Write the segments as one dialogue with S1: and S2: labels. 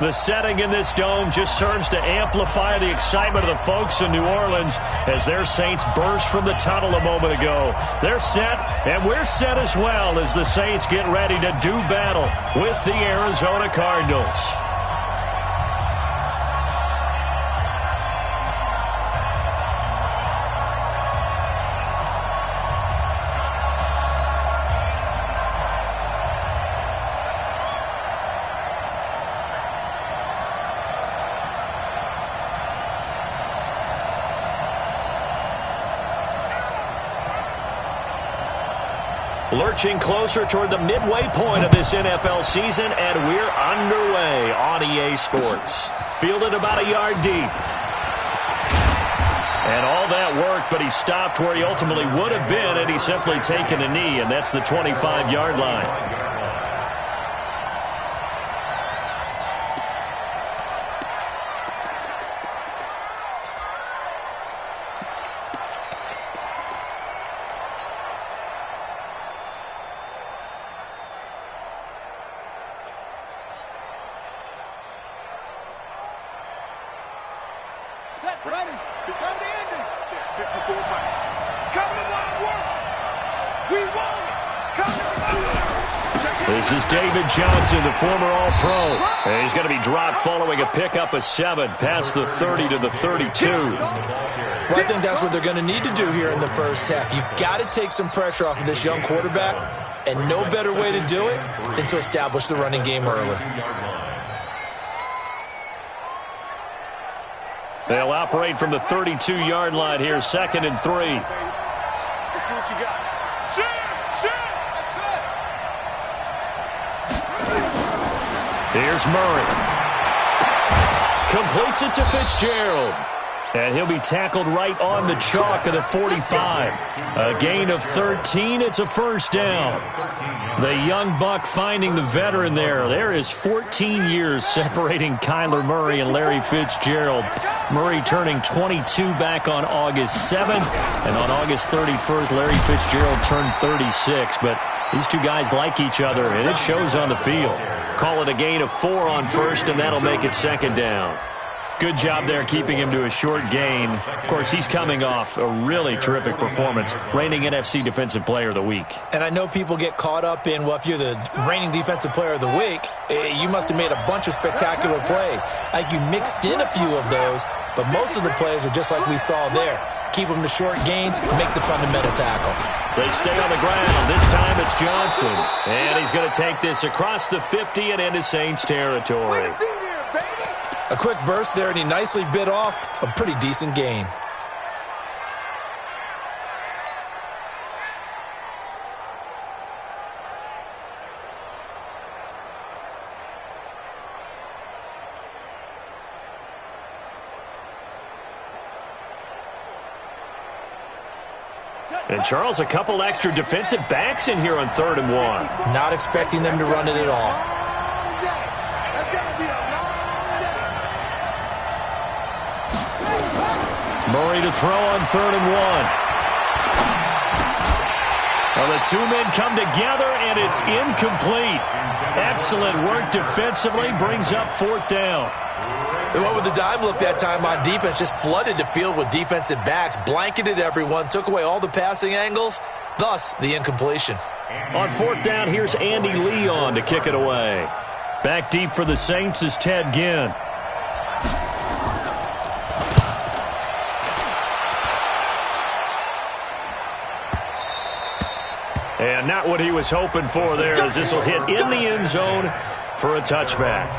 S1: The setting in this dome just serves to amplify the excitement of the folks in New Orleans as their Saints burst from the tunnel a moment ago. They're set, and we're set as well as the Saints get ready to do battle with the Arizona Cardinals. Lurching closer toward the midway point of this NFL season, and we're underway on EA Sports. Fielded about a yard deep. And all that worked, but he stopped where he ultimately would have been had he simply taken a knee, and that's the 25-yard line. This is David Johnson, the former All-Pro. And he's going to be dropped following a pickup of 7 past the 30 to the 32.
S2: Well, I think that's what they're going to need to do here in the first half. You've got to take some pressure off of this young quarterback, and no better way to do it than to establish the running game early.
S1: They'll operate from the 32-yard line here, 2nd and 3.
S3: Let's see what you got.
S1: Here's Murray. Completes it to Fitzgerald. And he'll be tackled right on the chalk of the 45. A gain of 13. It's a first down. The young buck finding the veteran there. There is 14 years separating Kyler Murray and Larry Fitzgerald. Murray turning 22 back on August 7th. And on August 31st, Larry Fitzgerald turned 36. But these two guys like each other, and it shows on the field. Call it a gain of 4 on first, and that'll make it 2nd down. Good job there keeping him to a short gain. Of course, he's coming off a really terrific performance, reigning NFC Defensive Player of the Week.
S2: And I know people get caught up in, well, if you're the reigning Defensive Player of the Week, you must have made a bunch of spectacular plays. I think you mixed in a few of those, but most of the plays are just like we saw there. Keep them to short gains, make the fundamental tackle.
S1: They stay on the ground. This time it's Johnson. And he's going to take this across the 50 and into Saints territory.
S2: A quick burst there, and he nicely bit off a pretty decent gain.
S1: And, Charles, a couple extra defensive backs in here on 3rd and 1.
S2: Not expecting them to run it at all.
S1: Murray to throw on 3rd and 1. Well, the two men come together, and it's incomplete. Excellent work defensively, brings up 4th down.
S2: They went with the dime look that time on defense, just flooded the field with defensive backs, blanketed everyone, took away all the passing angles, thus the incompletion.
S1: On 4th down, here's Andy Leon to kick it away. Back deep for the Saints is Ted Ginn. And not what he was hoping for there, as this will hit in the end zone for a touchback.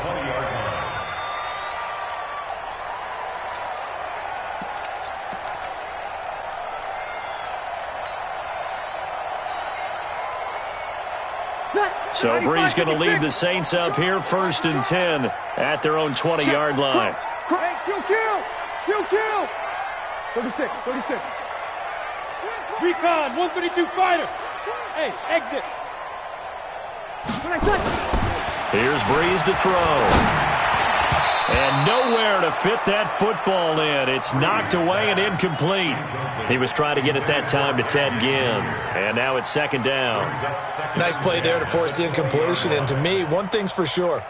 S1: So Bree's going to lead the Saints up here, 1st and 10 at their own 20-yard line.
S3: Kill. 36. Recon, 132 fighter. Hey, exit.
S1: Here's Breeze to throw. And nowhere to fit that football in. It's knocked away and incomplete. He was trying to get it that time to Ted Ginn. And now it's 2nd down.
S2: Nice play there to force the incompletion. And to me, one thing's for sure.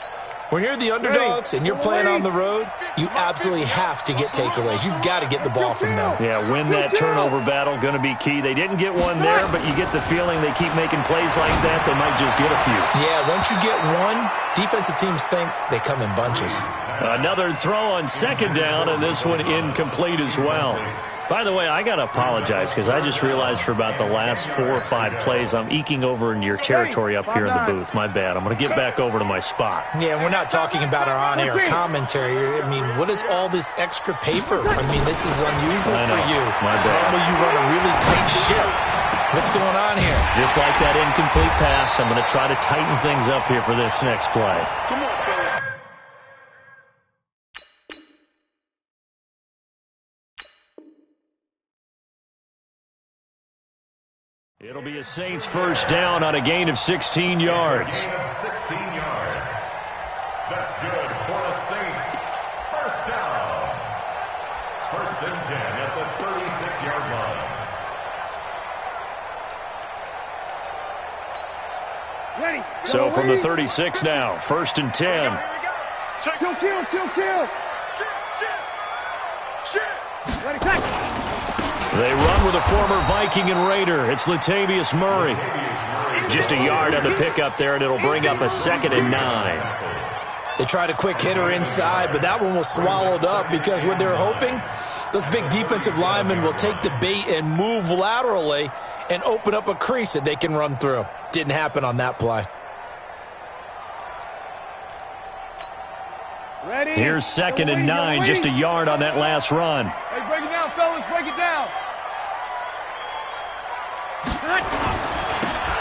S2: When you're the underdogs and you're playing on the road, you absolutely have to get takeaways. You've got to get the ball from them.
S1: Yeah, win that turnover battle, going to be key. They didn't get one there, but you get the feeling they keep making plays like that, they might just get a few.
S2: Yeah, once you get one, defensive teams think they come in bunches.
S1: Another throw on second down, and this one incomplete as well. By the way, I got to apologize because I just realized for about the last 4 or 5 plays, I'm eking over into your territory up here in the booth. My bad. I'm going to get back over to my spot.
S2: Yeah, we're not talking about our on-air commentary. I mean, what is all this extra paper? I mean, this is unusual for you.
S1: My bad.
S2: Normally you run a really tight ship. What's going on here?
S1: Just like that incomplete pass, I'm going to try to tighten things up here for this next play.
S3: Come on, fellas.
S1: It'll be a Saints first down on a gain of 16 yards.
S4: 16 yards. That's good for the Saints. First down. First and 10 at the 36-yard line.
S3: Ready.
S1: So from the 36 now, first and 10.
S3: Kill. Ready, tackle.
S1: They run with a former Viking and Raider. It's Latavius Murray. Just a yard on the pickup there, and it'll bring up a 2nd and 9.
S2: They tried a quick hitter inside, but that one was swallowed up because what they're hoping, those big defensive linemen will take the bait and move laterally and open up a crease that they can run through. Didn't happen on that play.
S3: Ready.
S1: Here's 2nd and 9, just a yard on that last run.
S3: Hey, break it down, fellas. Break it down.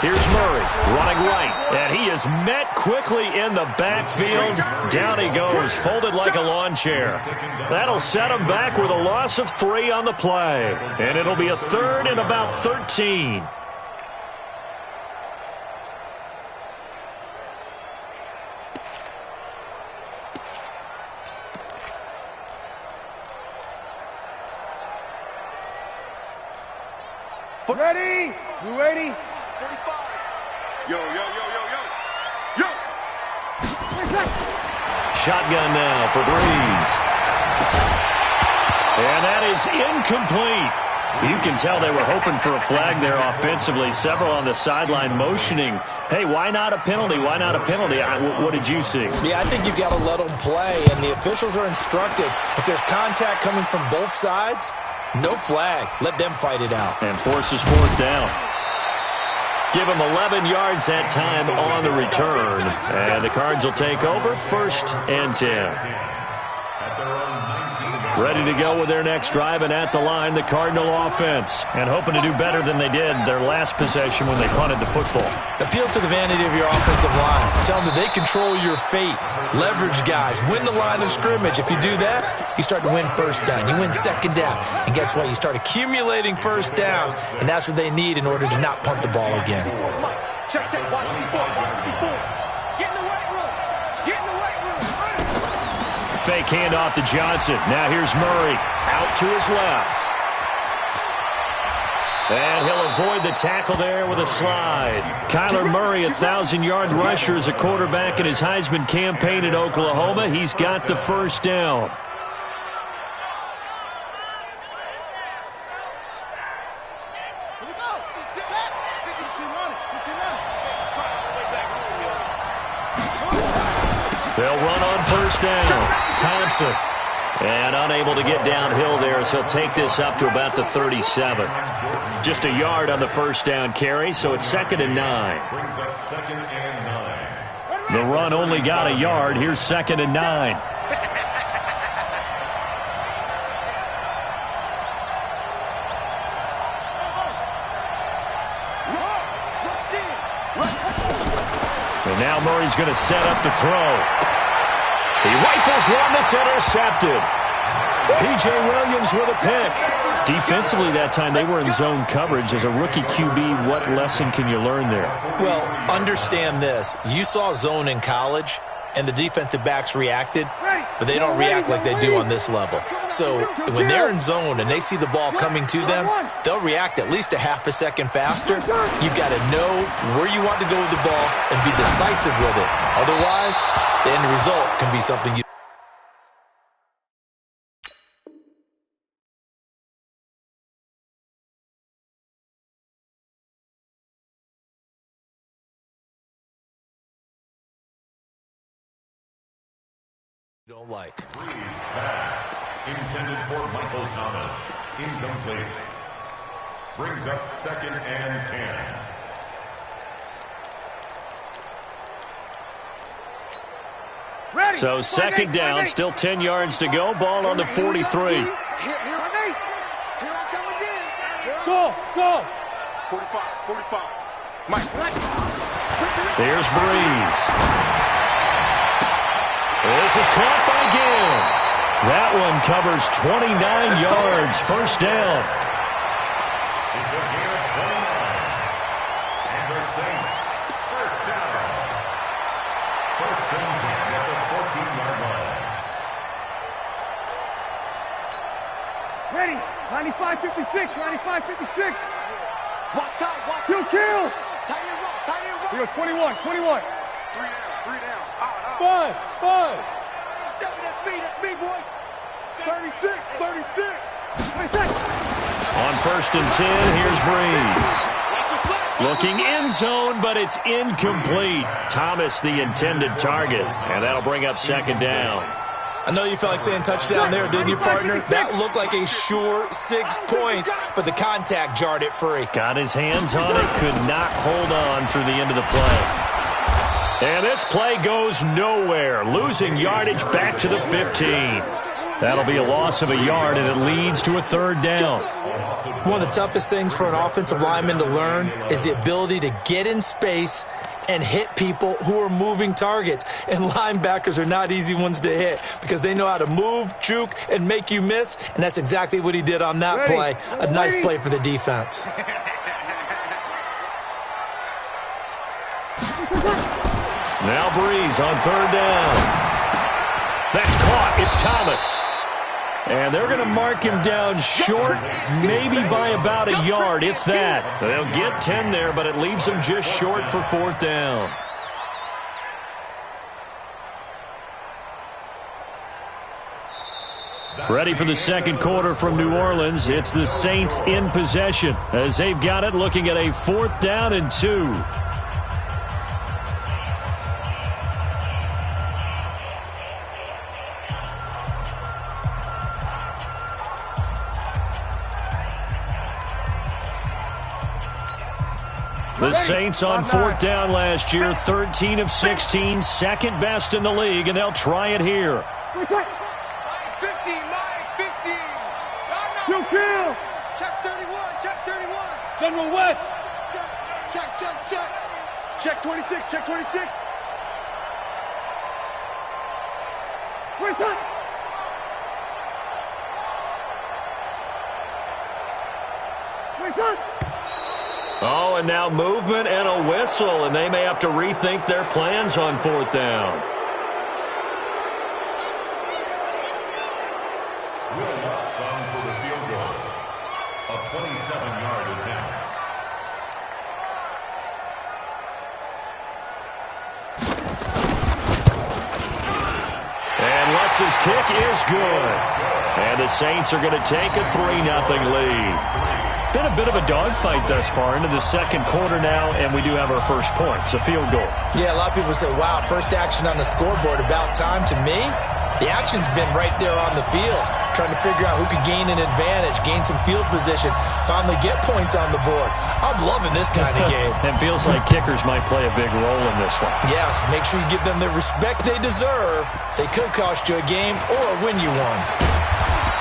S1: Here's Murray running right, and he is met quickly in the backfield. Down he goes, folded like a lawn chair. That'll set him back with a loss of 3 on the play, and it'll be a 3rd and about 13.
S3: Ready? You ready? 45.
S4: Yo.
S1: Shotgun now for Breeze. And that is incomplete. You can tell they were hoping for a flag there offensively. Several on the sideline motioning, hey, why not a penalty? Why not a penalty? What did you see?
S2: Yeah, I think you've got to let them play, and the officials are instructed. If there's contact coming from both sides, no flag. Let them fight it out.
S1: And forces 4th down. Give them 11 yards that time on the return. And the Cards will take over 1st and 10. Ready to go with their next drive, and at the line, the Cardinal offense. And hoping to do better than they did their last possession when they punted the football.
S2: Appeal to the vanity of your offensive line. Tell them that they control your fate. Leverage guys. Win the line of scrimmage. If you do that, you start to win first down. You win second down. And guess what? You start accumulating first downs, and that's what they need in order to not punt the ball again.
S3: Check. Watch before. Get in the weight room.
S1: Fake handoff to Johnson. Now here's Murray out to his left. And he'll avoid the tackle there with a slide. Kyler Murray, 1,000-yard rusher as a quarterback in his Heisman campaign in Oklahoma. He's got the first down. They'll run on first down. Thompson. And unable to get downhill there as he'll take this up to about the 37. Just a yard on the first down carry, so it's 2nd and 9.
S4: Brings up 2nd and 9.
S1: The run only got a yard. Here's 2nd and 9. And now Murray's going to set up to throw. He rifles one that's intercepted. P.J. Williams with a pick. Defensively that time, they were in zone coverage. As a rookie QB, what lesson can you learn there?
S2: Well, understand this. You saw zone in college, and the defensive backs reacted. but they don't react like they do on this level. So when they're in zone and they see the ball coming to them, they'll react at least a half a second faster. You've got to know where you want to go with the ball and be decisive with it. Otherwise, the end result can be something you don't like.
S4: Breeze pass. Intended for Michael Thomas. Incomplete. Brings up 2nd and 10.
S3: Ready.
S1: So 2nd down, still 10 yards to go. Ball on the 43.
S3: Here Go.
S5: 45. Mike.
S1: Here's Breeze. This is caught by Gill. That one covers 29 yards. First down.
S4: It's a gain of 29. And the Saints, first down. 1st and 10 at the 14-yard line.
S3: Ready. 95-56. 95-56.
S5: Watch out.
S3: Kill.
S5: Tight end rock.
S3: Here, 21.
S5: 3 down. Out.
S3: Buzz.
S5: That's me, boy. 36.
S1: On 1st and 10, here's Breeze. Looking in zone, but it's incomplete. Thomas, the intended target. And that'll bring up 2nd down.
S2: I know you felt like saying touchdown there, didn't you, partner? That looked like a sure 6 points, but the contact jarred it free.
S1: Got his hands on it, could not hold on through the end of the play. And this play goes nowhere, losing yardage back to the 15. That'll be a loss of a yard, and it leads to a 3rd down.
S2: One of the toughest things for an offensive lineman to learn is the ability to get in space and hit people who are moving targets. And linebackers are not easy ones to hit because they know how to move, juke, and make you miss, and that's exactly what he did on that play. A nice play for the defense.
S1: Now Breeze on 3rd down. That's caught. It's Thomas. And they're going to mark him down short, maybe by about a yard, if that. They'll get 10 there, but it leaves them just short for 4th down. Ready for the 2nd quarter from New Orleans. It's the Saints in possession as they've got it, looking at a 4th down and 2. The Saints on 4th down last year, 13 of 16, 2nd best in the league, and they'll try it here.
S5: 15.
S3: Kill.
S5: Check 31.
S3: General West.
S5: Check.
S3: Check 26. Where's that?
S1: Oh, and now movement and a whistle, and they may have to rethink their plans on 4th down.
S4: Will Lutz on for the field goal. A 27-yard attempt.
S1: And Lutz's kick is good. And the Saints are going to take a 3-0 lead. Been a bit of a dogfight thus far into the 2nd quarter now, and we do have our first points, a field goal.
S2: Yeah, a lot of people say, wow, first action on the scoreboard, about time. To me, the action's been right there on the field, trying to figure out who could gain an advantage, gain some field position, finally get points on the board. I'm loving this kind of game.
S1: It feels like kickers might play a big role in this one.
S2: Yes, make sure you give them the respect they deserve. They could cost you a game or win you one.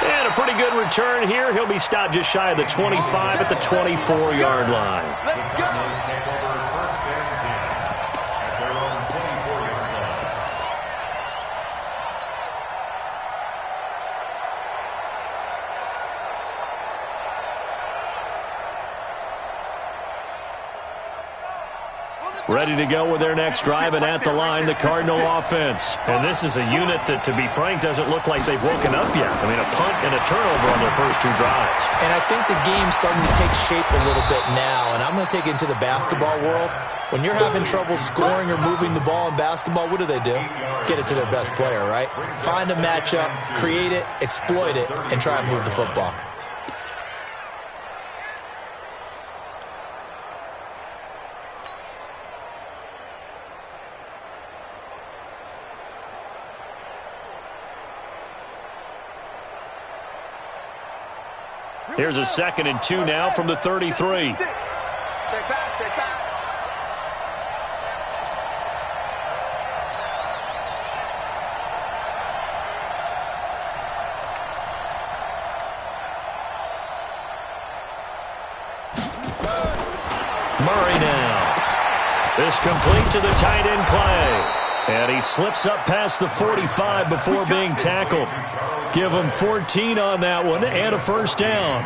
S1: And a pretty good return here. He'll be stopped just shy of the 25 at the 24-yard line.
S4: The Cardinals take over 1st and 10 at their own 24-yard line.
S1: Ready to go with their next drive, and at the line, the Cardinal offense. And this is a unit that, to be frank, doesn't look like they've woken up yet. I mean, a punt and a turnover on their first 2 drives.
S2: And I think the game's starting to take shape a little bit now, and I'm going to take it into the basketball world. When you're having trouble scoring or moving the ball in basketball, what do? Get it to their best player, right? Find a matchup, create it, exploit it, and try and move the football.
S1: Here's a 2nd and 2 now from the 33.
S5: Check back, check back.
S1: Murray now. This complete to the tight end Clay. And he slips up past the 45 before being tackled. Give him 14 on that one and a first down.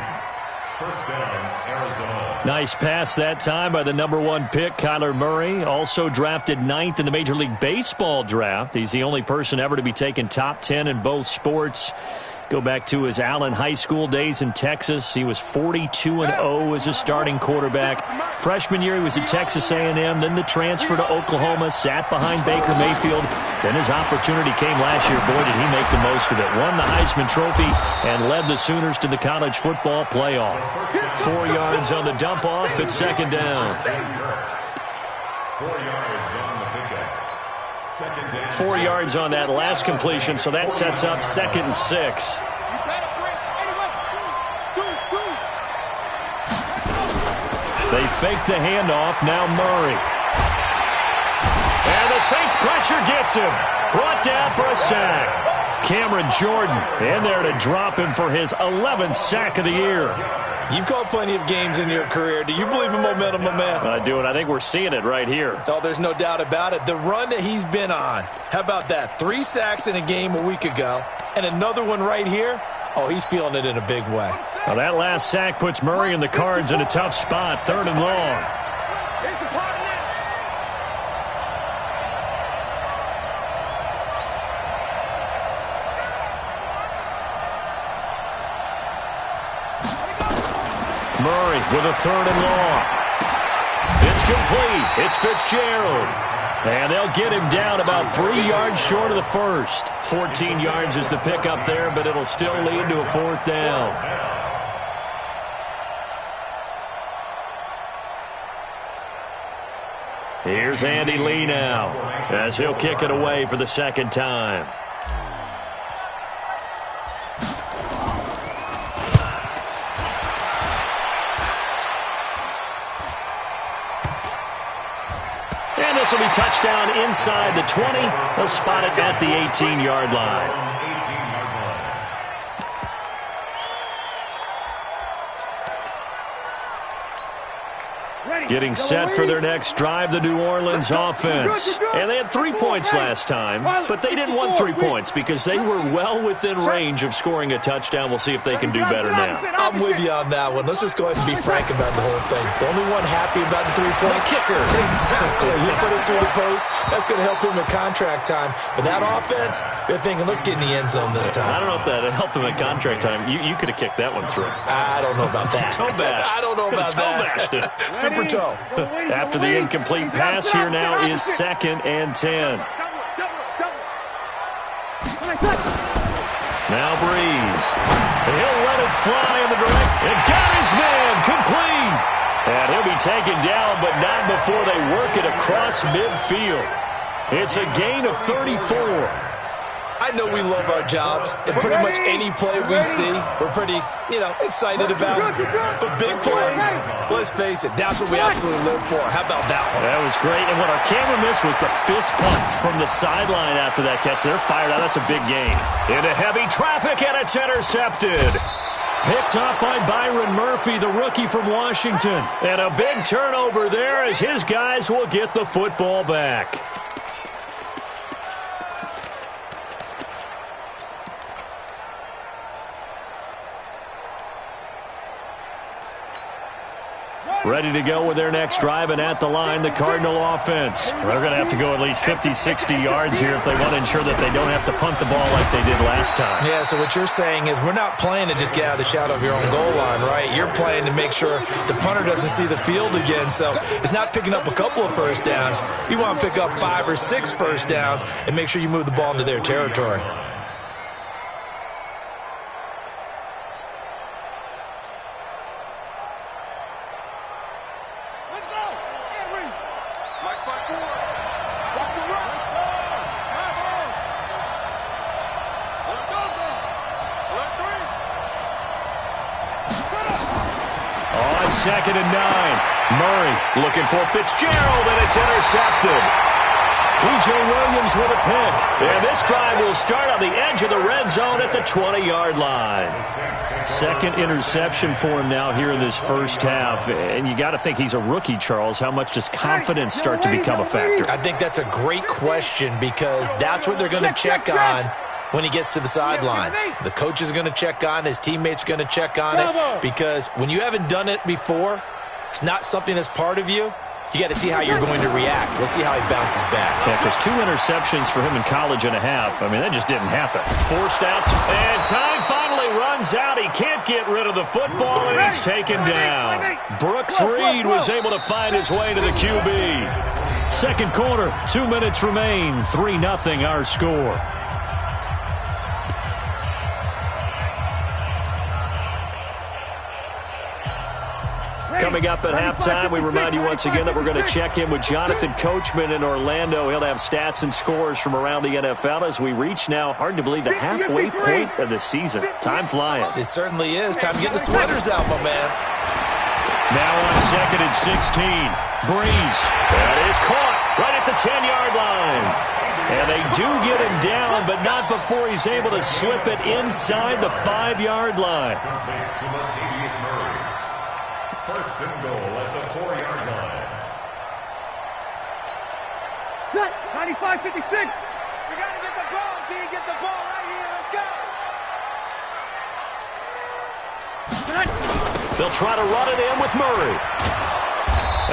S4: First down, Arizona.
S1: Nice pass that time by the number 1 pick, Kyler Murray. Also drafted 9th in the Major League Baseball draft. He's the only person ever to be taken top 10 in both sports. Go back to his Allen High School days in Texas. He was 42-0 as a starting quarterback. Freshman year, he was at Texas A&M. Then the transfer to Oklahoma, sat behind Baker Mayfield. Then his opportunity came last year. Boy, did he make the most of it. Won the Heisman Trophy and led the Sooners to the college football playoff. 4 yards on the dump-off at 2nd down.
S4: 4 yards on the pickup. 2nd down.
S1: 4 yards on that last completion, so that sets up 2nd and 6.
S5: You better bring anyway.
S1: They fake the handoff. Now Murray. And the Saints pressure gets him. Brought down for a sack. Cameron Jordan in there to drop him for his 11th sack of the year.
S2: You've called plenty of games in your career. Do you believe in momentum, my man?
S1: I do, and I think we're seeing it right here.
S2: Oh, there's no doubt about it. The run that he's been on. How about that? 3 sacks in a game a week ago, and another one right here. Oh, he's feeling it in a big way.
S1: Now that last sack puts Murray and the Cards in a tough spot. 3rd and long.
S5: Here's the part now.
S1: Murray with a 3rd and long. It's complete. It's Fitzgerald. And they'll get him down about 3 yards short of the first. 14 yards is the pickup there, but it'll still lead to a 4th down. Here's Andy Lee now, as he'll kick it away for the 2nd time. And this will be touchdown inside the 20. They'll spot it at the 18-yard line. Getting set for their next drive, the New Orleans offense. And they had 3 points last time, but they didn't want 3 points because they were well within range of scoring a touchdown. We'll see if they can do better now.
S2: I'm with you on that one. Let's just go ahead and be frank about the whole thing. The only one happy about the 3-point
S1: kicker.
S2: Exactly. He put it through the post. That's going to help him at contract time. But that offense, they're thinking, let's get in the end zone this time.
S1: I don't know if that helped him at contract time. You could have kicked that one through.
S2: I don't know about that.
S1: Toe bash.
S2: I don't know about
S1: Toe
S2: that.
S1: bashed it.
S2: Super toe.
S1: After the incomplete pass, here now is 2nd and 10. Now Breeze. He'll let it fly in the direct. And got his man complete. And he'll be taken down, but not before they work it across midfield. It's a gain of 34.
S2: I know we love our jobs, and pretty much any play we see, we're pretty, excited about. But big plays, let's face it, that's what we absolutely live for. How about that one?
S1: That was great, and what our camera missed was the fist pump from the sideline after that catch. They're fired out. That's a big gain. Into heavy traffic, and it's intercepted. Picked up by Byron Murphy, the rookie from Washington. And a big turnover there as his guys will get the football back. Ready to go with their next drive, and at the line, the Cardinal offense. They're going to have to go at least 50, 60 yards here if they want to ensure that they don't have to punt the ball like they did last time.
S2: Yeah, so what you're saying is we're not playing to just get out of the shadow of your own goal line, right? You're playing to make sure the punter doesn't see the field again. So it's not picking up a couple of first downs. You want to pick up 5 or 6 first downs and make sure you move the ball into their territory.
S1: Second and 9. Murray looking for Fitzgerald, and it's intercepted. P.J. Williams with a pick. And this drive will start on the edge of the red zone at the 20-yard line. Second interception for him now here in this first half. And you got to think he's a rookie, Charles. How much does confidence start to become a factor?
S2: I think that's a great question because that's what they're going to check on when he gets to the sidelines. The coach is going to check on, his teammates are going to check on it, because when you haven't done it before, it's not something that's part of you. You got to see how you're going to react. Let's see how he bounces back.
S1: Yeah, because 2 interceptions for him in college and a half. I mean, that just didn't happen. Forced out, and time finally runs out. He can't get rid of the football, and he's taken down. Brooks Reed was able to find his way to the QB. Second quarter, 2 minutes remain. 3-0 our score. Coming up at halftime, we remind you once again that we're going to check in with Jonathan Coachman in Orlando. He'll have stats and scores from around the NFL as we reach now, hard to believe, the halfway point of the season. Time flying.
S2: It certainly is. Time to get the sweaters out, my man.
S1: Now on second and 16. Breeze. That is caught right at the 10-yard line. And they do get him down, but not before he's able to slip it inside the 5-yard line.
S4: First and goal at the 4-yard line.
S3: 95-56.
S5: We got to get the ball, D. Get the ball right here. Let's go.
S1: They'll try to run it in with Murray.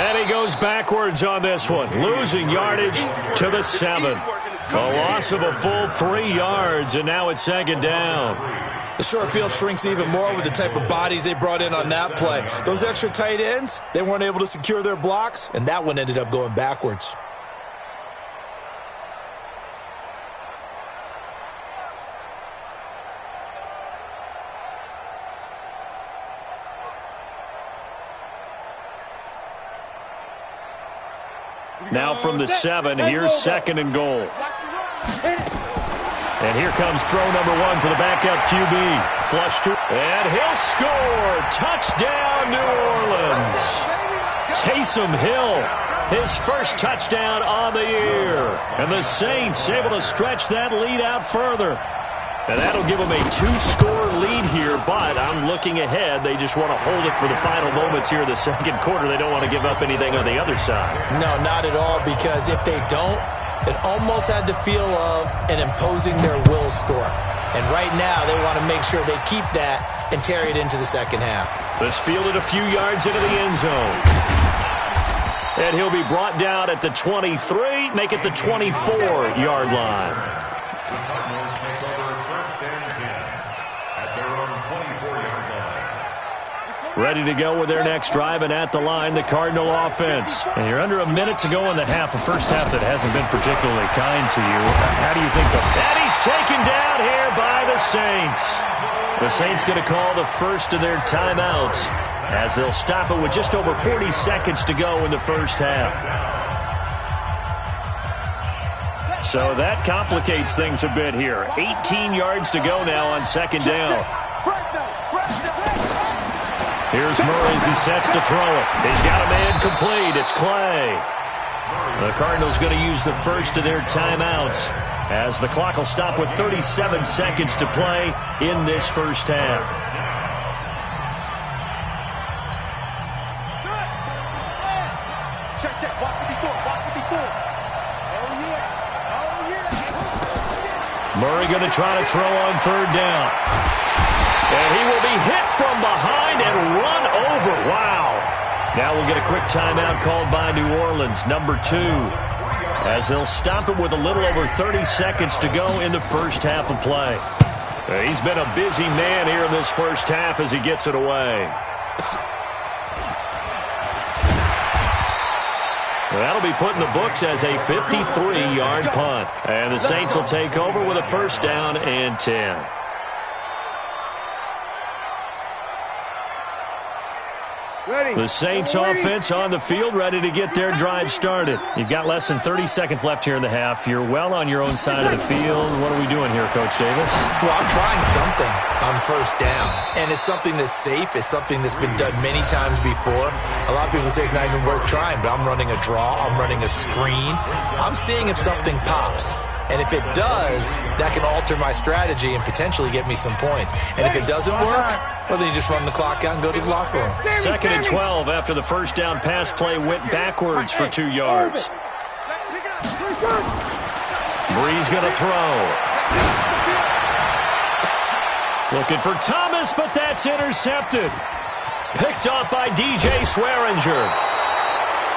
S1: And he goes backwards on this one, losing yardage to the 7. A loss of a full 3 yards, and now it's second down.
S2: The short field shrinks even more with the type of bodies they brought in on that play. Those extra tight ends, they weren't able to secure their blocks, and that one ended up going backwards.
S1: Now from the 7, here's second and goal. And here comes throw number 1 for the backup QB. Flush to, and he'll score. Touchdown, New Orleans. Taysom Hill, his first touchdown on the year. And the Saints able to stretch that lead out further. And that'll give them a 2-score lead here, but I'm looking ahead. They just want to hold it for the final moments here in the second quarter. They don't want to give up anything on the other side.
S2: No, not at all, because if they don't, it almost had the feel of an imposing their will score. And right now, they want to make sure they keep that and carry it into the second half.
S1: This fielded a few yards into the end zone. And he'll be brought down at the 23, make it the 24-yard line. Ready to go with their next drive, and at the line, the Cardinal offense. And you're under a minute to go in the half, a first half that hasn't been particularly kind to you. How do you think that he's taken down here by the Saints? The Saints going to call the first of their timeouts as they'll stop it with just over 40 seconds to go in the first half. So that complicates things a bit here. 18 yards to go now on second down. Here's Murray as he sets to throw it. He's got a man complete. It's Clay. The Cardinals going to use the first of their timeouts as the clock will stop with 37 seconds to play in this first half.
S5: Check, check. Watch me through. Watch me through. Oh, yeah. Oh, yeah.
S1: Murray going to try to throw on third down. And he will be hit from behind and run over. Wow. Now we'll get a quick timeout called by New Orleans, number 2, as they'll stop it with a little over 30 seconds to go in the first half of play. He's been a busy man here in this first half as he gets it away. That'll be put in the books as a 53-yard punt. And the Saints will take over with a first down and 10. The Saints offense on the field, ready to get their drive started. You've got less than 30 seconds left here in the half. You're well on your own side of the field. What are we doing here, Coach Davis?
S2: Well, I'm trying something on first down, and it's something that's safe. It's something that's been done many times before. A lot of people say it's not even worth trying, but I'm running a draw. I'm running a screen. I'm seeing if something pops. And if it does, that can alter my strategy and potentially get me some points. And if it doesn't work, well, then you just run the clock out and go to the locker room.
S1: 2nd and 12 after the first down pass play went backwards for 2 yards. Bree's going to throw. Looking for Thomas, but that's intercepted. Picked off by DJ Swearinger.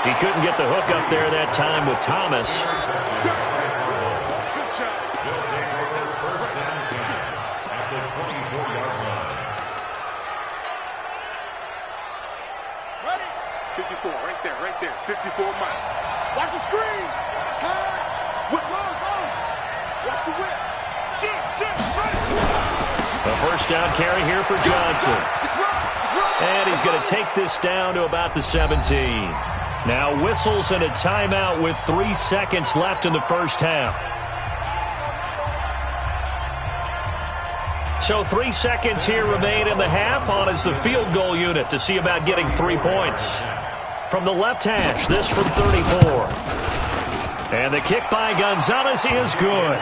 S1: He couldn't get the hook up there that time with Thomas.
S5: Right there, 54 miles. Watch the screen. Pass. Whip, go. Watch the whip. Shoot.
S1: A first down carry here for Johnson. And he's going to take this down to about the 17. Now whistles and a timeout with 3 seconds left in the first half. So 3 seconds here remain in the half. On is the field goal unit to see about getting 3 points. From the left hash, this from 34. And the kick by Gonzalez is good.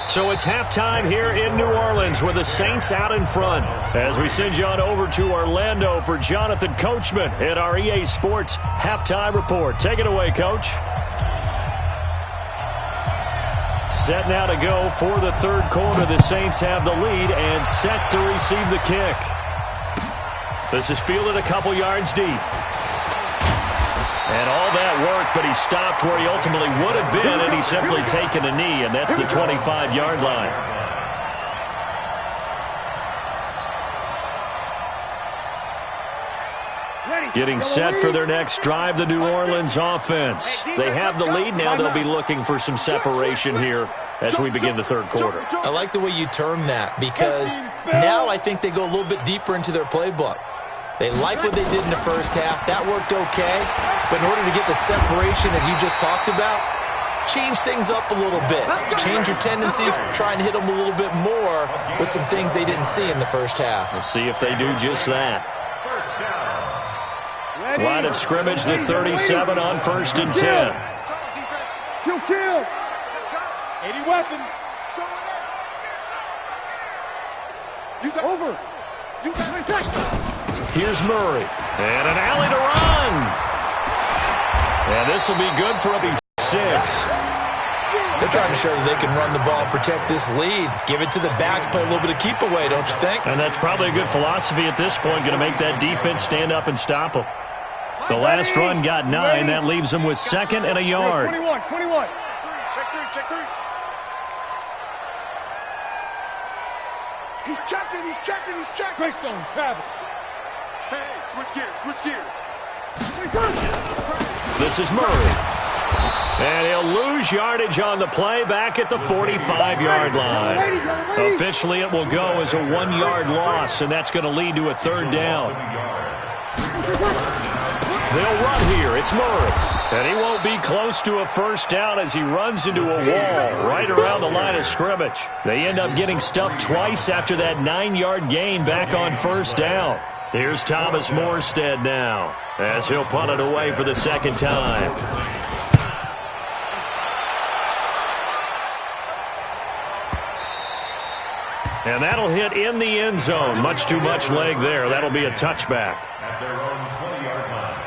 S1: So it's halftime here in New Orleans with the Saints out in front. As we send you on over to Orlando for Jonathan Coachman at our EA Sports Halftime Report. Take it away, Coach. Set now to go for the third quarter. The Saints have the lead and set to receive the kick. This is fielded a couple yards deep. And all that work, but he stopped where he ultimately would have been, and he's simply taken a knee, and that's the 25-yard line. Getting set for their next drive, the New Orleans offense. They have the lead now. They'll be looking for some separation here as we begin the third quarter.
S2: I like the way you term that, because now I think they go a little bit deeper into their playbook. They like what they did in the first half. That worked okay. But in order to get the separation that you just talked about, change things up a little bit. Change your tendencies. Try and hit them a little bit more with some things they didn't see in the first half.
S1: We'll see if they do just that. Line of scrimmage, the 37 on 1st and 10.
S3: Kill. 80 weapon. You got over. You got
S1: Here's Murray. And an alley to run. And this will be good for a 6.
S2: They're trying to show that they can run the ball and protect this lead. Give it to the backs, play a little bit of keep away, don't you think?
S1: And that's probably a good philosophy at this point, going to make that defense stand up and stop them. The last run got 9. That leaves them with 2nd and a yard.
S3: 21.
S5: Check three. He's checking.
S3: Greystone, travel.
S5: Hey, switch gears.
S1: This is Murray. And he'll lose yardage on the play back at the 45-yard line. Officially, it will go as a 1-yard loss, and that's going to lead to a third down. They'll run here. It's Murray. And he won't be close to a first down as he runs into a wall right around the line of scrimmage. They end up getting stuffed twice after that 9-yard gain back on first down. Here's Thomas Morstead now as he'll punt it away for the second time. And that'll hit in the end zone. Much too much leg there. That'll be a touchback.
S4: At their own 20-yard line.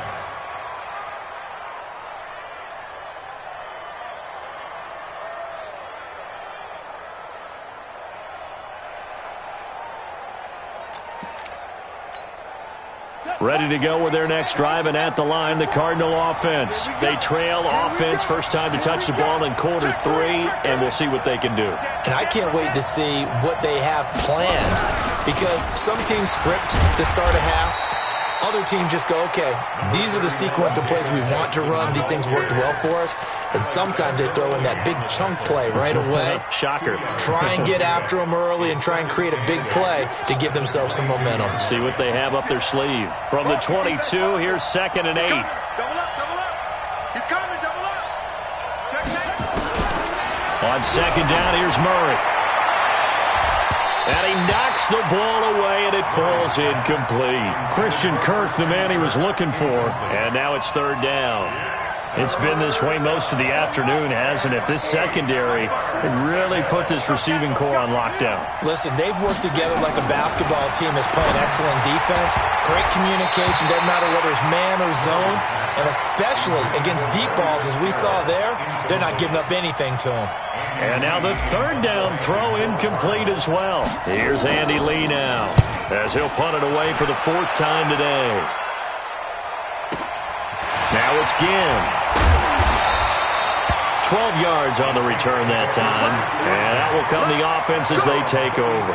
S1: Ready to go with their next drive, and at the line, the Cardinal offense. They trail offense, first time to touch the ball in quarter 3, and we'll see what they can do.
S2: And I can't wait to see what they have planned, because some teams script to start a half. Other teams just go, okay, these are the sequence of plays we want to run. These things worked well for us. And sometimes they throw in that big chunk play right away.
S1: Shocker.
S2: Try and get after them early and try and create a big play to give themselves some momentum.
S1: See what they have up their sleeve. From the 22, here's 2nd and 8.
S5: Double up, double up. He's coming, double up. Check, check.
S1: On 2nd down, here's Murray. And he knocks the ball away, and it falls incomplete. Christian Kirk, the man he was looking for, and now it's 3rd down. It's been this way most of the afternoon, hasn't it? This secondary really put this receiving core on lockdown.
S2: Listen, they've worked together like a basketball team that's playing excellent defense. Great communication, doesn't matter whether it's man or zone. And especially against deep balls, as we saw there, they're not giving up anything to them.
S1: And now the 3rd down throw incomplete as well. Here's Andy Lee now, as he'll punt it away for the 4th time today. Now it's Ginn. 12 yards on the return that time. And out will come the offense as they take over.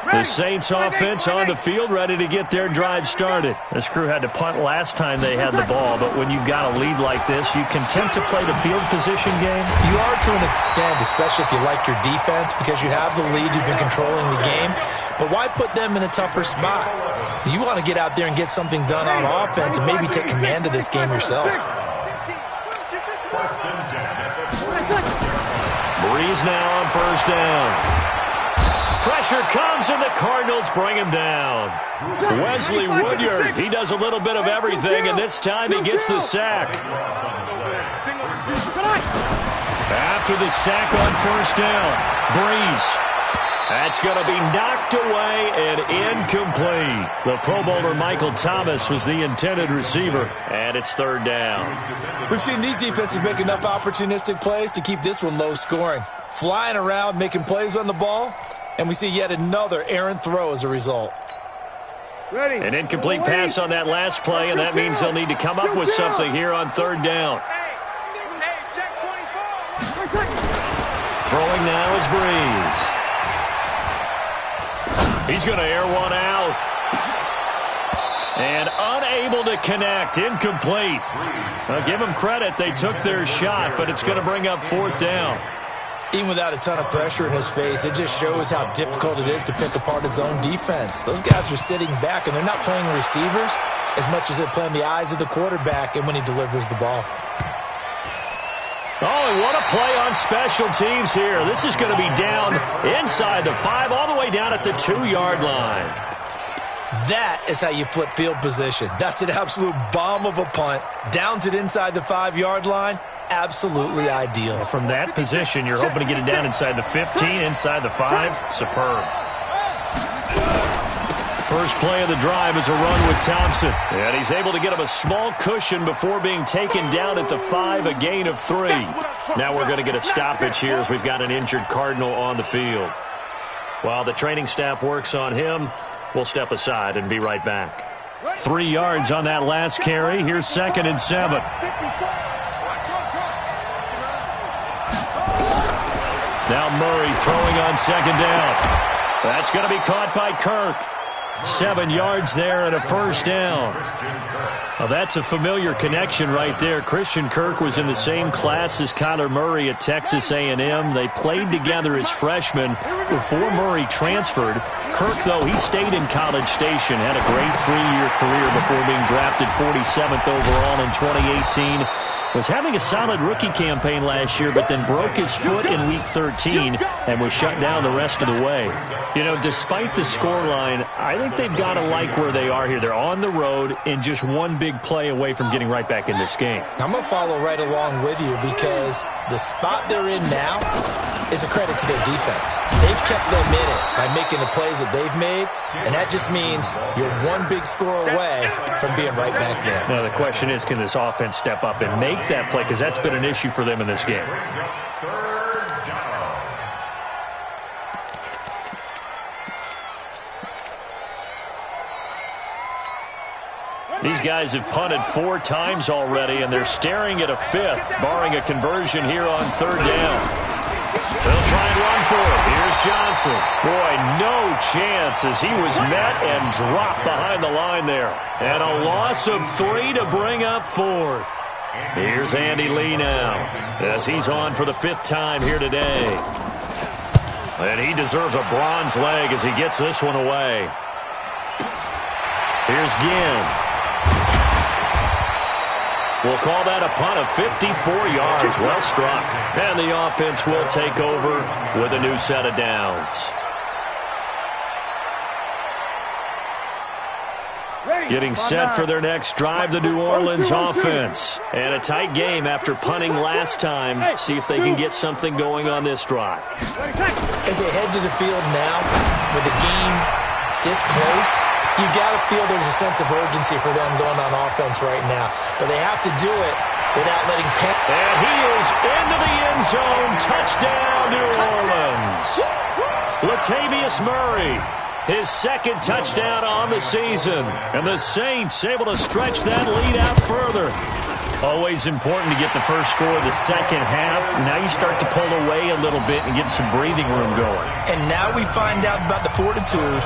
S1: The Saints offense on the field, ready to get their drive started. This crew had to punt last time they had the ball, but when you've got a lead like this, you content to play the field position game?
S2: You are to an extent, especially if you like your defense, because you have the lead, you've been controlling the game. But why put them in a tougher spot? You want to get out there and get something done on offense and maybe take command of this game yourself.
S1: Breeze now on 1st down. Pressure comes, and the Cardinals bring him down. Wesley Woodyard, he does a little bit of everything, and this time he gets the sack. After the sack on 1st down, Breeze. That's going to be knocked away and incomplete. The Pro Bowler Michael Thomas was the intended receiver, and it's 3rd down.
S2: We've seen these defenses make enough opportunistic plays to keep this one low scoring. Flying around, making plays on the ball. And we see yet another errant throw as a result.
S3: Ready.
S1: An incomplete pass on that last play, and that means they'll need to come up with something here on 3rd down.
S3: Hey, check 24.
S1: Throwing now is Breeze. He's going to air one out. And unable to connect. Incomplete. I'll give them credit. They took their shot, but it's going to bring up 4th down.
S2: Even without a ton of pressure in his face, it just shows how difficult it is to pick apart his own defense. Those guys are sitting back, and they're not playing receivers as much as they're playing the eyes of the quarterback and when he delivers the ball.
S1: Oh, and what a play on special teams here. This is going to be down inside the 5, all the way down at the 2-yard line.
S2: That is how you flip field position. That's an absolute bomb of a punt. Downs it inside the 5-yard line. Absolutely ideal.
S1: From that position, you're hoping to get it down inside the 15, inside the 5. Superb. First play of the drive is a run with Thompson. And he's able to get him a small cushion before being taken down at the 5, a gain of 3. Now we're going to get a stoppage here as we've got an injured Cardinal on the field. While the training staff works on him, we'll step aside and be right back. 3 yards on that last carry. Here's 2nd and 7. Now Murray throwing on 2nd down. That's going to be caught by Kirk. 7 yards there and a 1st down. Well, that's a familiar connection right there. Christian Kirk was in the same class as Kyler Murray at Texas A&M. They played together as freshmen before Murray transferred. Kirk, though, he stayed in College Station, had a great 3-year career before being drafted 47th overall in 2018. Was having a solid rookie campaign last year, but then broke his foot in Week 13 and was shut down the rest of the way. You know, despite the scoreline, I think like they've got to like where they are here. They're on the road and just one big play away from getting right back in this game.
S2: I'm going to follow right along with you because the spot they're in now is a credit to their defense. They've kept them in it by making the plays that they've made, and that just means you're one big score away from being right back there.
S1: Now, the question is, can this offense step up and make that play? Because that's been an issue for them in this game. These guys have punted 4 times already, and they're staring at a 5th, barring a conversion here on 3rd down. They'll try and run for it. Here's Johnson. Boy, no chance as he was met and dropped behind the line there. And a loss of 3 to bring up 4th. Here's Andy Lee now as he's on for the 5th time here today. And he deserves a bronze leg as he gets this one away. Here's Ginn. We'll call that a punt of 54 yards. Well struck. And the offense will take over with a new set of downs. Getting set for their next drive, the New Orleans offense. And a tight game after punting last time. See if they can get something going on this drive.
S2: As they head to the field now, with the game this close, you got to feel there's a sense of urgency for them going on offense right now. But they have to do it without letting
S1: And he is into the end zone. Touchdown, New Orleans. Latavius Murray, his 2nd touchdown on the season. And the Saints able to stretch that lead out further. Always important to get the first score of the second half. Now you start to pull away a little bit and get some breathing room going.
S2: And now we find out about the fortitude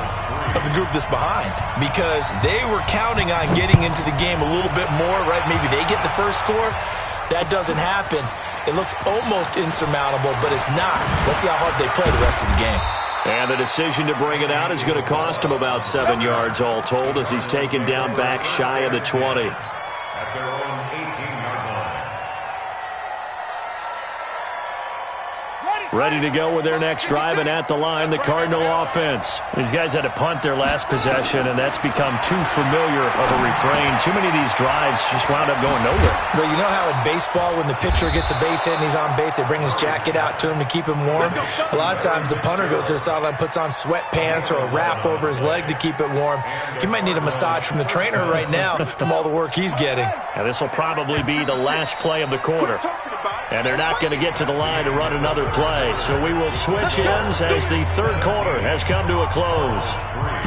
S2: of the group that's behind, because they were counting on getting into the game a little bit more, right? Maybe they get the first score. That doesn't happen. It looks almost insurmountable, but it's not. Let's see how hard they play the rest of the game.
S1: And the decision to bring it out is going to cost him about 7 yards all told as he's taken down back shy of the 20.
S4: At their own 18-yard line.
S1: Ready to go with their next drive, and at the line, the Cardinal offense. These guys had to punt their last possession, and that's become too familiar of a refrain. Too many of these drives just wound up going nowhere.
S2: But you know how in baseball, when the pitcher gets a base hit and he's on base, they bring his jacket out to him to keep him warm? A lot of times the punter goes to the sideline, puts on sweatpants or a wrap over his leg to keep it warm. He might need a massage from the trainer right now from all the work he's getting.
S1: Now, this will probably be the last play of the quarter. And they're not going to get to the line to run another play. So we will switch ends as the 3rd quarter has come to a close.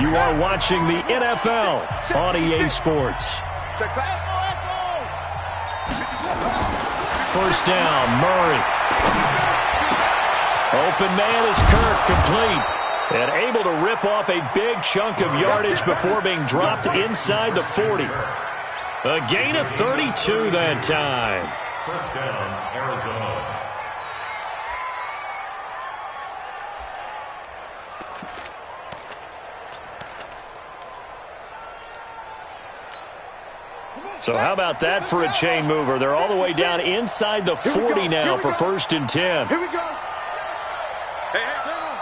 S1: You are watching the NFL on EA Sports. First down, Murray. Open man is Kirk, complete. And able to rip off a big chunk of yardage before being dropped inside the 40. A gain of 32 that time.
S4: First down, Arizona.
S1: So how about that for a chain mover? They're all the way down inside the 40 now for 1st and 10.
S5: Here we go. Hey, hurry.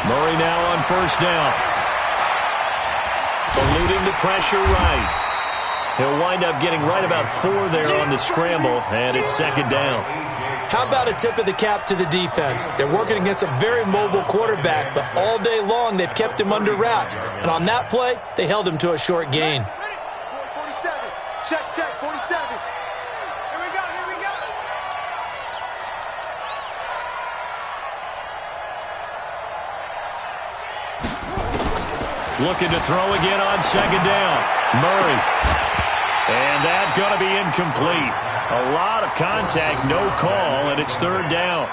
S1: Murray now on 1st down. Eluding the pressure right. He'll wind up getting right about 4 there on the scramble, and it's 2nd down.
S2: How about a tip of the cap to the defense? They're working against a very mobile quarterback, but all day long they've kept him under wraps. And on that play, they held him to a short gain.
S5: 47. Check, 47. Here we go.
S1: Looking to throw again on 2nd down. Murray. And that's going to be incomplete. A lot of contact, no call, and it's 3rd down.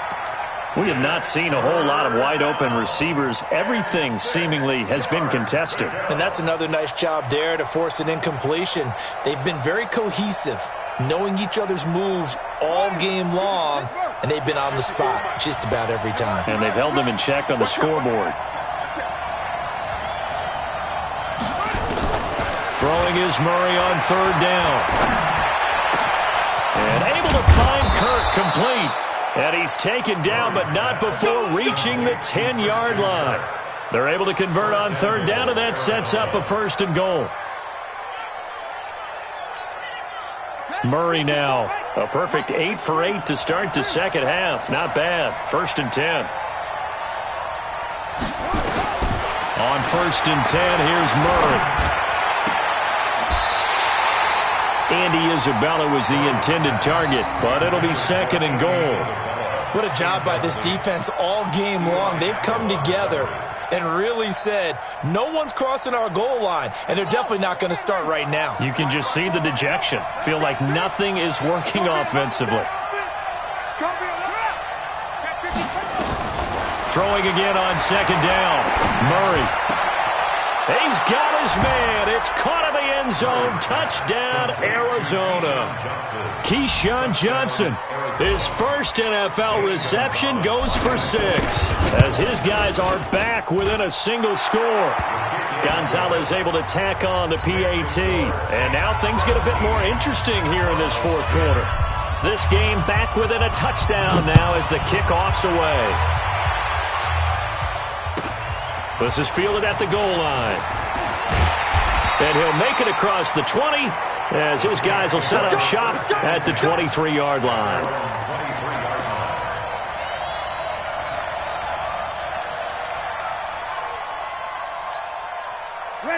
S1: We have not seen a whole lot of wide-open receivers. Everything seemingly has been contested.
S2: And that's another nice job there to force an incompletion. They've been very cohesive, knowing each other's moves all game long, and they've been on the spot just about every time.
S1: And they've held them in check on the scoreboard. Throwing is Murray on 3rd down. And able to find Kirk complete. And he's taken down, but not before reaching the 10-yard line. They're able to convert on third down, and that sets up a 1st and goal. Murray now. A perfect 8 for 8 to start the second half. Not bad. 1st and 10. On 1st and 10, here's Murray. Andy Isabella was the intended target, but it'll be 2nd and goal.
S2: What a job by this defense all game long. They've come together and really said, no one's crossing our goal line, and they're definitely not going to start right now.
S1: You can just see the dejection. Feel like nothing is working offensively. Throwing again on 2nd down. Murray. He's got his man. It's caught in the end zone. Touchdown, Arizona. Keyshawn Johnson. His first NFL reception goes for 6 as his guys are back within a single score. Gonzalez able to tack on the PAT. And now things get a bit more interesting here in this 4th quarter. This game back within a touchdown now as the kickoff's away. This is fielded at the goal line. And he'll make it across the 20 as his guys will set up shop at the 23-yard line.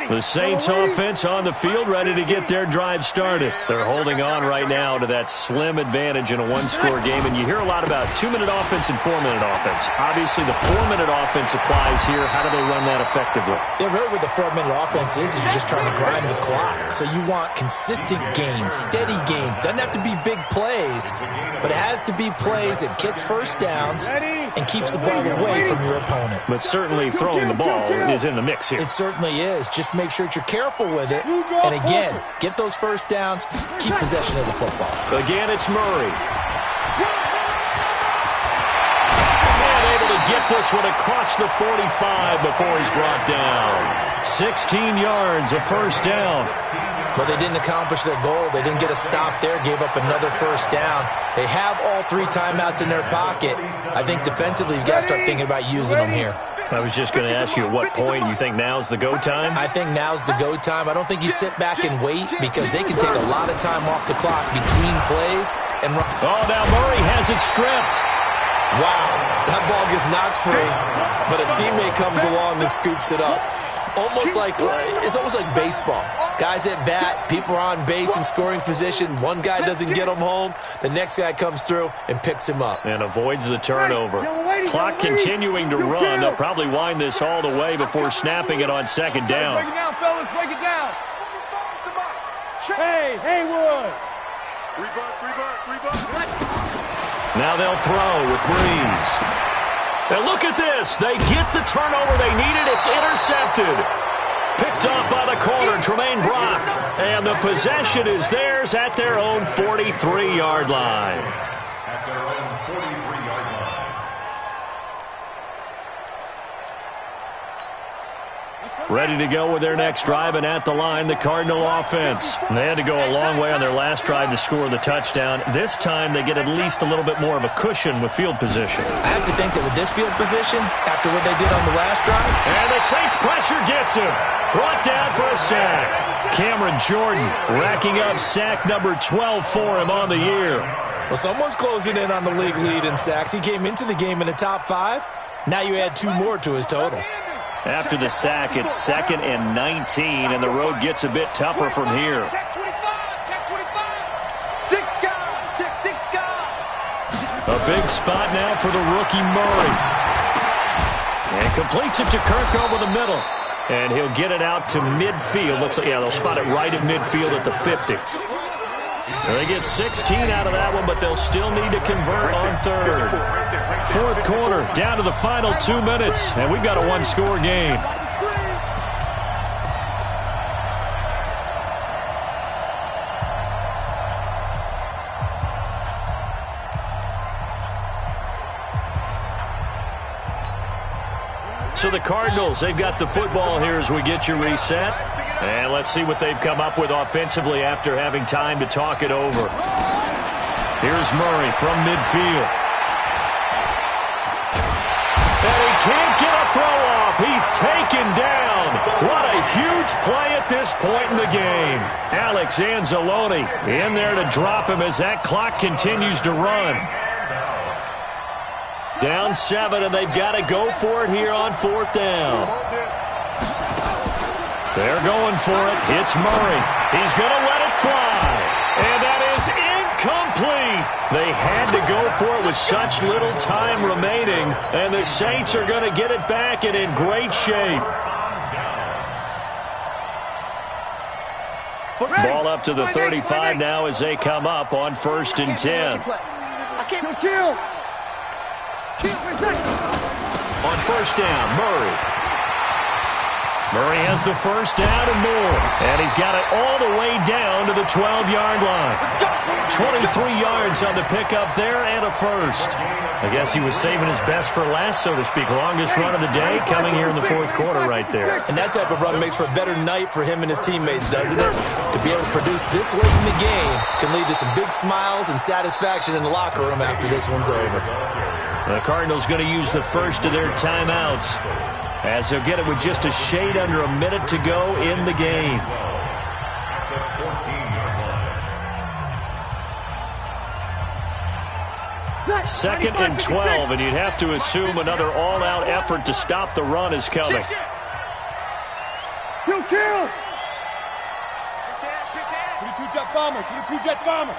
S1: The Saints offense on the field ready to get their drive started. They're holding on right now to that slim advantage in a one-score game, and you hear a lot about 2-minute offense and 4-minute offense. Obviously, the 4-minute offense applies here. How do they run that effectively?
S2: Yeah, really what the 4-minute offense is you're just trying to grind the clock. So you want consistent gains, steady gains. Doesn't have to be big plays, but it has to be plays that gets first downs and keeps the ball away from your opponent.
S1: But certainly throwing the ball is in the mix here.
S2: It certainly is. Just make sure that you're careful with it. And again, get those first downs, keep possession of the football.
S1: Again, it's Murray. And able to get this one across the 45 before he's brought down. 16 yards, a first down.
S2: Well, they didn't accomplish their goal. They didn't get a stop there, gave up another first down. They have all 3 timeouts in their pocket. I think defensively, you got to start thinking about using them here.
S1: I was just going to ask you at what point you think now's the go time?
S2: I think now's the go time. I don't think you sit back and wait because they can take a lot of time off the clock between plays and run.
S1: Oh, now Murray has it stripped.
S2: Wow, that ball gets knocked free, but a teammate comes along and scoops it up. It's almost like baseball. Guys at bat, people are on base in scoring position. One guy doesn't get him home. The next guy comes through and picks him up.
S1: And avoids the turnover. Clock continuing to run. They'll probably wind this all the way before snapping it on 2nd down.
S3: Break it down, fellas. Break it down. Hey, Haywood.
S5: 3 bucks.
S1: Now they'll throw with Breeze. And look at this. They get the turnover they needed. It's intercepted. Picked up by the corner, Tremaine Brock. And the possession is theirs at their own 43-yard line.
S4: At their own 43-yard line.
S1: Ready to go with their next drive, and at the line, the Cardinal offense. They had to go a long way on their last drive to score the touchdown. This time, they get at least a little bit more of a cushion with field position.
S2: I have to think that with this field position, after what they did on the last drive.
S1: And the Saints pressure gets him. Brought down for a sack. Cameron Jordan racking up sack number 12 for him on the year.
S2: Well, someone's closing in on the league lead in sacks. He came into the game in the top 5. Now you add 2 more to his total.
S1: After the sack, it's 2nd and 19, and the road gets a bit tougher from here.
S3: Check 25. Check 25. 6 guys. Check 6 guys.
S1: A big spot now for the rookie Murray. And completes it to Kirk over the middle. And he'll get it out to midfield. Looks like, yeah, they'll spot it right at midfield at the 50. They get 16 out of that one, but they'll still need to convert on 3rd. 4th quarter, down to the final 2 minutes, and we've got a 1-score game. So the Cardinals, they've got the football here as we get you reset. And let's see what they've come up with offensively after having time to talk it over. Here's Murray from midfield. throw-off. He's taken down. What a huge play at this point in the game. Alex Anzalone in there to drop him as that clock continues to run. Down 7, and they've got to go for it here on 4th down. They're going for it. It's Murray. He's going to let it fly. And that is incomplete. They had to go for it with such little time remaining, and the Saints are going to get it back and in great shape. Ball up to the 35 now as they come up on 1st and 10. On 1st down, Murray. Murray has the 1st down and more. And he's got it all the way down to the 12-yard line. 23 yards on the pickup there and a first. I guess he was saving his best for last, so to speak. Longest run of the day coming here in the 4th quarter right there.
S2: And that type of run makes for a better night for him and his teammates, doesn't it? To be able to produce this late in the game can lead to some big smiles and satisfaction in the locker room after this one's over.
S1: The Cardinals going to use the first of their timeouts, as they'll get it with just a shade under a minute to go in the game. Second and 12, and you'd have to assume another all-out effort to stop the run is coming.
S3: Kill! 22-jet bomber, 22-jet bomber.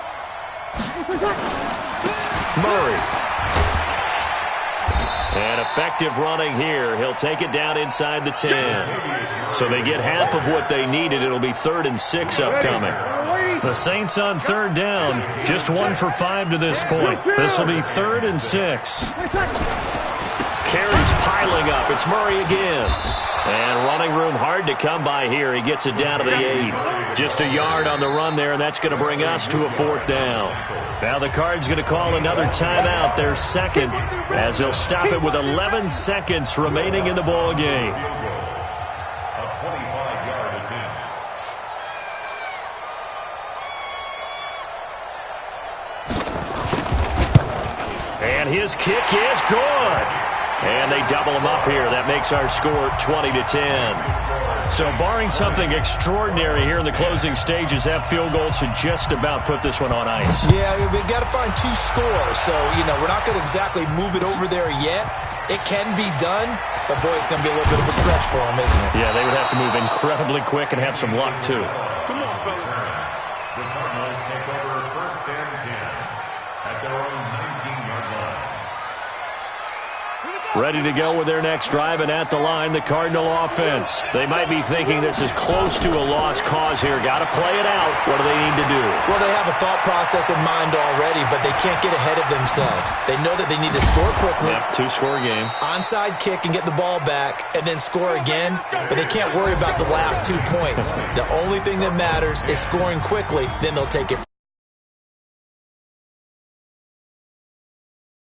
S1: Murray. And effective running here. He'll take it down inside the 10. So they get half of what they needed. It'll be 3rd and 6 upcoming. The Saints on 3rd down. Just 1 for 5 to this point. This will be 3rd and 6. Carries piling up. It's Murray again. And running room hard to come by here. He gets it down to the 8. Just a yard on the run there, and that's going to bring us to a 4th down. Now the Cards going to call another timeout, their second, as he'll stop it with 11 seconds remaining in the ball game.
S4: A 25-yard attempt.
S1: And his kick is good. And they double him up here. That makes our score 20-10. So barring something extraordinary here in the closing stages, that field goal should just about put this one on ice.
S2: Yeah, we've got to find 2 scores. So, we're not going to exactly move it over there yet. It can be done, but, boy, it's going to be a little bit of a stretch for them, isn't it?
S1: Yeah, they would have to move incredibly quick and have some luck, too.
S5: Come on, fellas.
S4: The Cardinals take over 1st and 10 at their own 19-yard line.
S1: Ready to go with their next drive, and at the line, the Cardinal offense. They might be thinking this is close to a lost cause here. Got to play it out. What do they need to do?
S2: Well, they have a thought process in mind already, but they can't get ahead of themselves. They know that they need to score quickly.
S1: Yep, 2-score game.
S2: Onside kick and get the ball back, and then score again, but they can't worry about the last 2 points. The only thing that matters is scoring quickly, then they'll take it.